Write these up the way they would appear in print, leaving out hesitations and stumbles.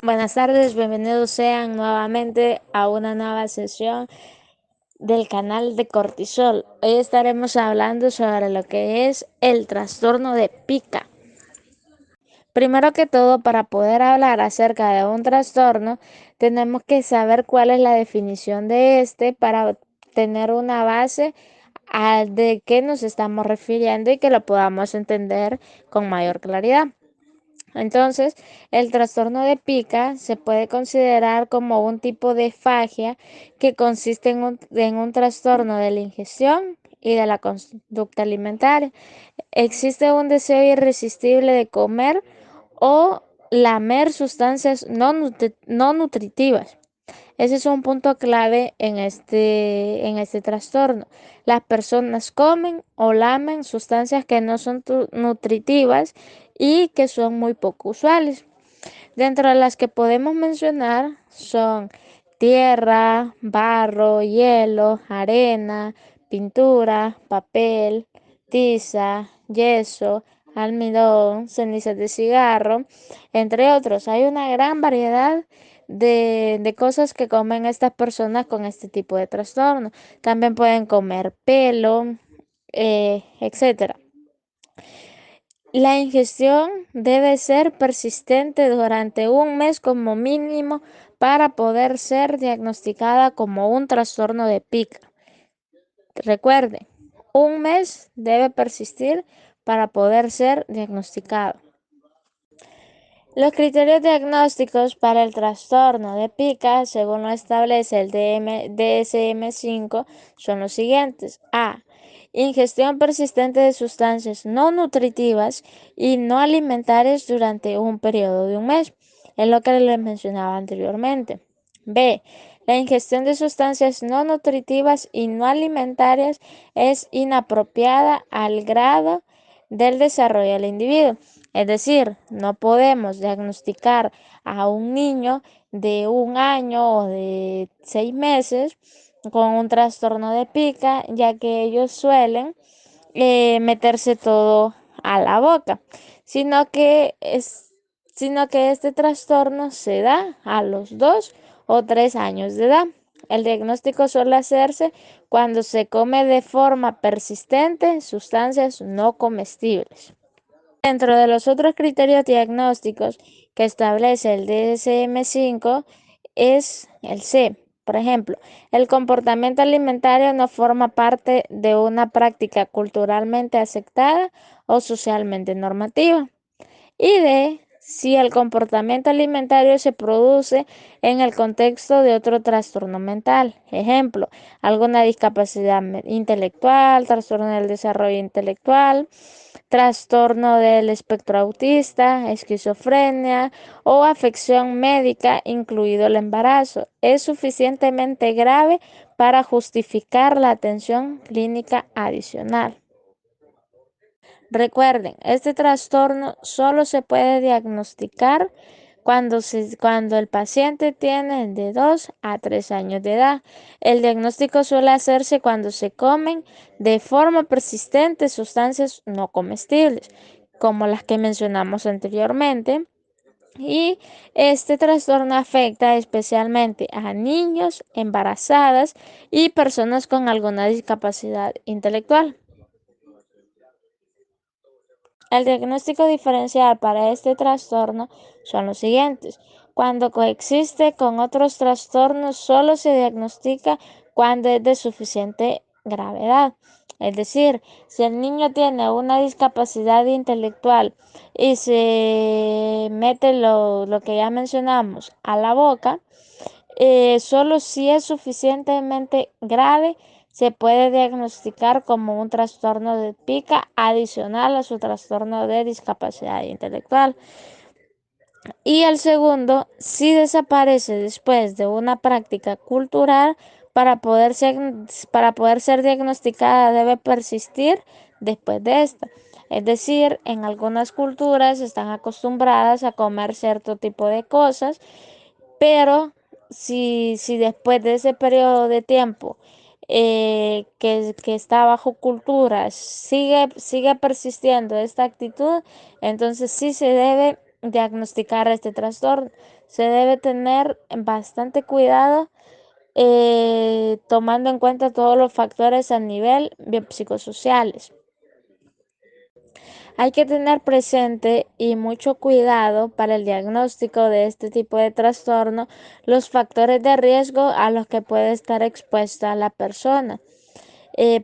Buenas tardes, bienvenidos sean nuevamente a una nueva sesión del canal de cortisol. Hoy estaremos hablando sobre lo que es el trastorno de pica. Primero que todo, para poder hablar acerca de un trastorno, tenemos que saber cuál es la definición de este para tener una base de qué nos estamos refiriendo y que lo podamos entender con mayor claridad. Entonces, el trastorno de pica se puede considerar como un tipo de fagia que consiste en un trastorno de la ingestión y de la conducta alimentaria. Existe un deseo irresistible de comer o lamer sustancias no nutritivas. Ese es un punto clave en este trastorno. Las personas comen o lamen sustancias que no son nutritivas y que son muy poco usuales. Dentro de las que podemos mencionar son tierra, barro, hielo, arena, pintura, papel, tiza, yeso, almidón, cenizas de cigarro, entre otros. Hay una gran variedad de cosas que comen estas personas con este tipo de trastorno. También pueden comer pelo, etcétera. La ingestión debe ser persistente durante un mes como mínimo para poder ser diagnosticada como un trastorno de pica. Recuerden, un mes debe persistir para poder ser diagnosticado. Los criterios diagnósticos para el trastorno de pica, según lo establece el DSM-5, son los siguientes. A. Ingestión persistente de sustancias no nutritivas y no alimentarias durante un periodo de un mes. Es lo que les mencionaba anteriormente. B. La ingestión de sustancias no nutritivas y no alimentarias es inapropiada al grado del desarrollo del individuo. Es decir, no podemos diagnosticar a un niño de 1 año o de 6 meses con un trastorno de pica, ya que ellos suelen meterse todo a la boca, sino que, sino que este trastorno se da a los 2 o 3 años de edad. El diagnóstico suele hacerse cuando se come de forma persistente sustancias no comestibles. Dentro de los otros criterios diagnósticos que establece el DSM-5 es el C. Por ejemplo, el comportamiento alimentario no forma parte de una práctica culturalmente aceptada o socialmente normativa. Y D. Si el comportamiento alimentario se produce en el contexto de otro trastorno mental. Ejemplo, alguna discapacidad intelectual, trastorno del desarrollo intelectual, trastorno del espectro autista, esquizofrenia o afección médica, incluido el embarazo, es suficientemente grave para justificar la atención clínica adicional. Recuerden, este trastorno solo se puede diagnosticar cuando el paciente tiene de 2 a 3 años de edad. El diagnóstico suele hacerse cuando se comen de forma persistente sustancias no comestibles, como las que mencionamos anteriormente. Y este trastorno afecta especialmente a niños, embarazadas y personas con alguna discapacidad intelectual. El diagnóstico diferencial para este trastorno son los siguientes. Cuando coexiste con otros trastornos, solo se diagnostica cuando es de suficiente gravedad. Es decir, si el niño tiene una discapacidad intelectual y se mete lo que ya mencionamos a la boca, solo si es suficientemente grave se puede diagnosticar como un trastorno de pica adicional a su trastorno de discapacidad intelectual. Y el segundo, si desaparece después de una práctica cultural, para poder ser diagnosticada debe persistir después de esta. Es decir, en algunas culturas están acostumbradas a comer cierto tipo de cosas, pero si después de ese periodo de tiempo que está bajo cultura sigue persistiendo esta actitud, entonces sí se debe diagnosticar este trastorno. se debe tener bastante cuidado tomando en cuenta todos los factores a nivel biopsicosociales. Hay que tener presente y mucho cuidado para el diagnóstico de este tipo de trastorno los factores de riesgo a los que puede estar expuesta la persona.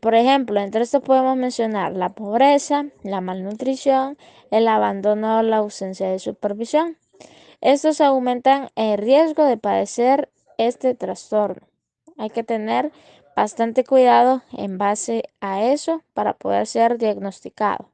Por ejemplo, entre estos podemos mencionar la pobreza, la malnutrición, el abandono o la ausencia de supervisión. Estos aumentan el riesgo de padecer este trastorno. Hay que tener bastante cuidado en base a eso para poder ser diagnosticado.